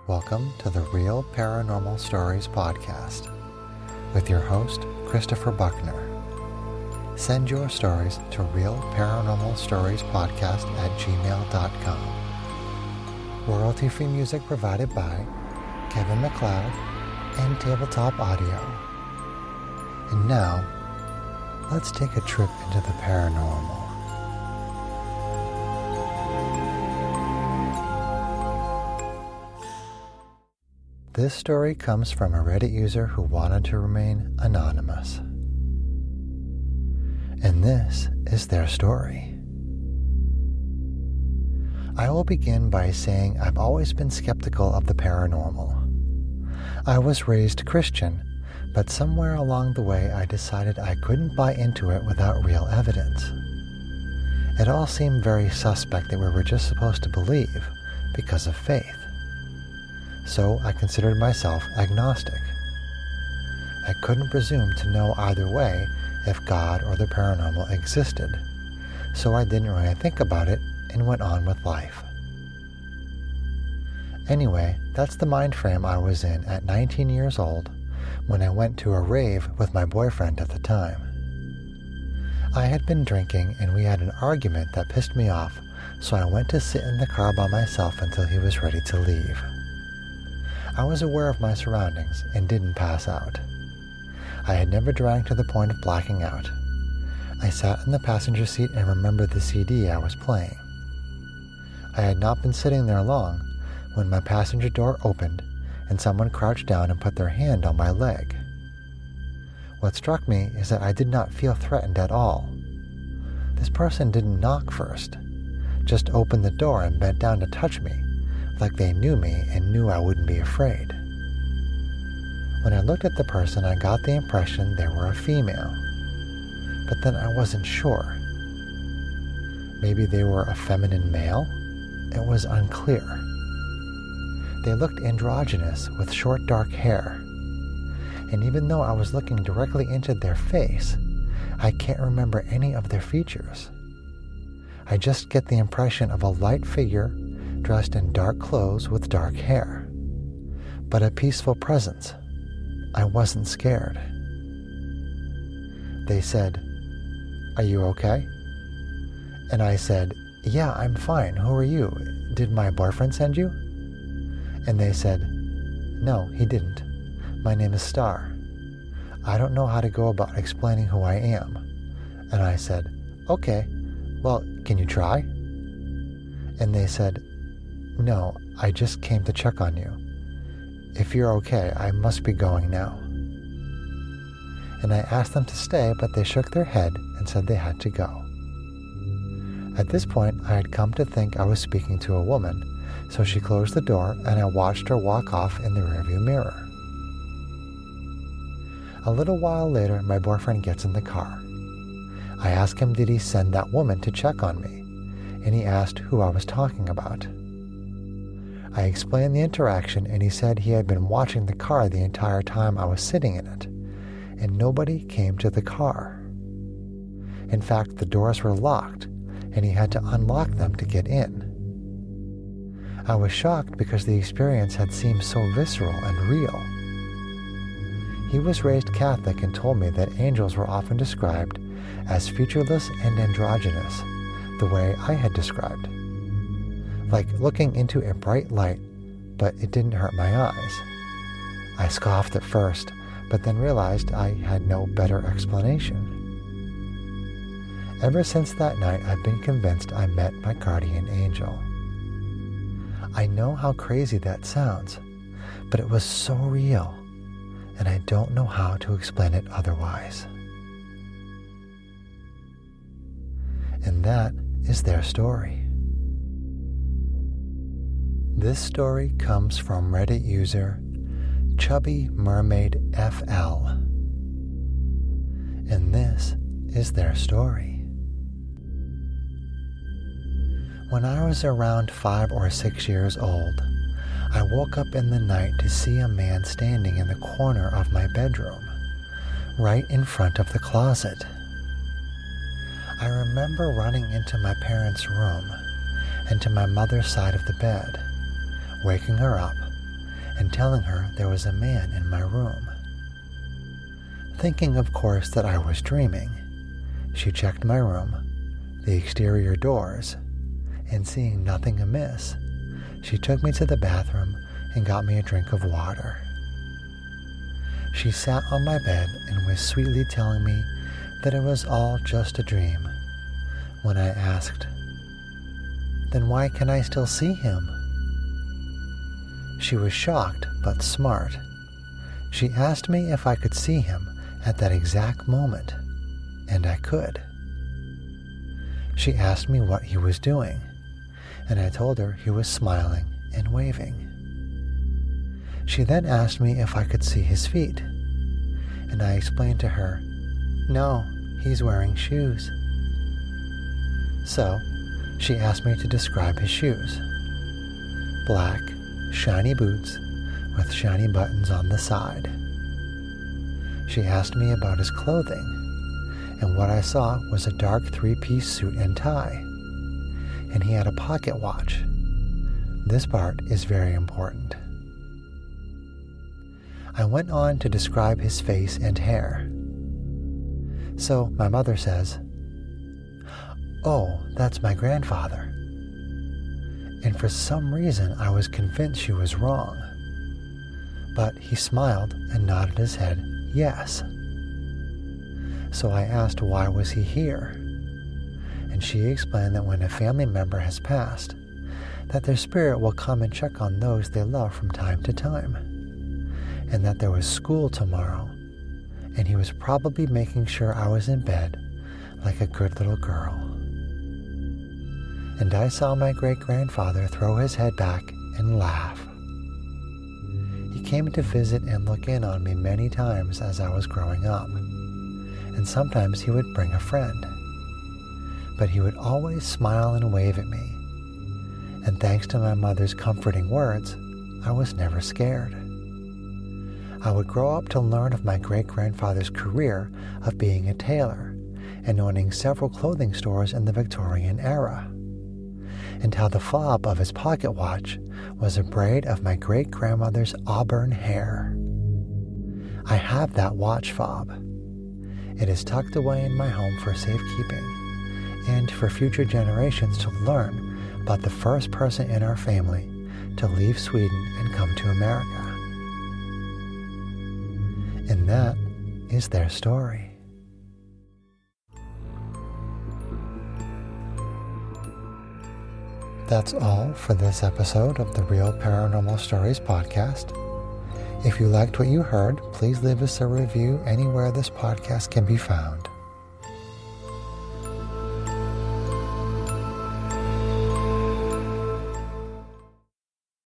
Welcome to the Real Paranormal Stories podcast with your host, Christopher Buckner. Send your stories to realparanormalstoriespodcast@gmail.com. Royalty-free music provided by Kevin MacLeod and Tabletop Audio. And now, let's take a trip into the paranormal. This story comes from a Reddit user who wanted to remain anonymous. And this is their story. I will begin by saying I've always been skeptical of the paranormal. I was raised Christian, but somewhere along the way I decided I couldn't buy into it without real evidence. It all seemed very suspect that we were just supposed to believe because of faith. So I considered myself agnostic. I couldn't presume to know either way if God or the paranormal existed, so I didn't really think about it and went on with life. Anyway, that's the mind frame I was in at 19 years old when I went to a rave with my boyfriend at the time. I had been drinking and we had an argument that pissed me off, so I went to sit in the car by myself until he was ready to leave. I was aware of my surroundings and didn't pass out. I had never drank to the point of blacking out. I sat in the passenger seat and remembered the CD I was playing. I had not been sitting there long when my passenger door opened and someone crouched down and put their hand on my leg. What struck me is that I did not feel threatened at all. This person didn't knock first, just opened the door and bent down to touch me, like they knew me and knew I wouldn't be afraid. When I looked at the person, I got the impression they were a female, but then I wasn't sure. Maybe they were a feminine male? It was unclear. They looked androgynous with short dark hair, and even though I was looking directly into their face, I can't remember any of their features. I just get the impression of a light figure dressed in dark clothes with dark hair, but a peaceful presence. I wasn't scared. They said, "Are you okay?" And I said, "Yeah, I'm fine. Who are you? Did my boyfriend send you?" And they said, "No, he didn't. My name is Star. I don't know how to go about explaining who I am." And I said, "Okay, well, can you try?" And they said, "No, I just came to check on you. If you're okay, I must be going now." And I asked them to stay, but they shook their head and said they had to go. At this point, I had come to think I was speaking to a woman, so she closed the door and I watched her walk off in the rearview mirror. A little while later, my boyfriend gets in the car. I asked him did he send that woman to check on me, and he asked who I was talking about. I explained the interaction and he said he had been watching the car the entire time I was sitting in it, and nobody came to the car. In fact, the doors were locked and he had to unlock them to get in. I was shocked because the experience had seemed so visceral and real. He was raised Catholic and told me that angels were often described as featureless and androgynous, the way I had described. Like looking into a bright light, but it didn't hurt my eyes. I scoffed at first, but then realized I had no better explanation. Ever since that night, I've been convinced I met my guardian angel. I know how crazy that sounds, but it was so real, and I don't know how to explain it otherwise. And that is their story. This story comes from Reddit user Chubby Mermaid FL. And this is their story. When I was around 5 or 6 years old, I woke up in the night to see a man standing in the corner of my bedroom, right in front of the closet. I remember running into my parents' room and to my mother's side of the bed, waking her up, and telling her there was a man in my room. Thinking, of course, that I was dreaming, she checked my room, the exterior doors, and seeing nothing amiss, she took me to the bathroom and got me a drink of water. She sat on my bed and was sweetly telling me that it was all just a dream. When I asked, "Then why can I still see him?" She was shocked but smart. She asked me if I could see him at that exact moment, and I could. She asked me what he was doing, and I told her he was smiling and waving. She then asked me if I could see his feet, and I explained to her, "No, he's wearing shoes." So, she asked me to describe his shoes. Black, shiny boots with shiny buttons on the side. She asked me about his clothing, and what I saw was a dark 3-piece suit and tie, and he had a pocket watch. This part is very important. I went on to describe his face and hair. So my mother says, "Oh, that's my grandfather." And for some reason I was convinced she was wrong. But he smiled and nodded his head, yes. So I asked why was he here? And she explained that when a family member has passed, that their spirit will come and check on those they love from time to time, and that there was school tomorrow, and he was probably making sure I was in bed like a good little girl. And I saw my great-grandfather throw his head back and laugh. He came to visit and look in on me many times as I was growing up, and sometimes he would bring a friend. But he would always smile and wave at me, and thanks to my mother's comforting words, I was never scared. I would grow up to learn of my great-grandfather's career of being a tailor and owning several clothing stores in the Victorian era, and how the fob of his pocket watch was a braid of my great-grandmother's auburn hair. I have that watch fob. It is tucked away in my home for safekeeping and for future generations to learn about the first person in our family to leave Sweden and come to America. And that is their story. That's all for this episode of the Real Paranormal Stories podcast. If you liked what you heard, please leave us a review anywhere this podcast can be found.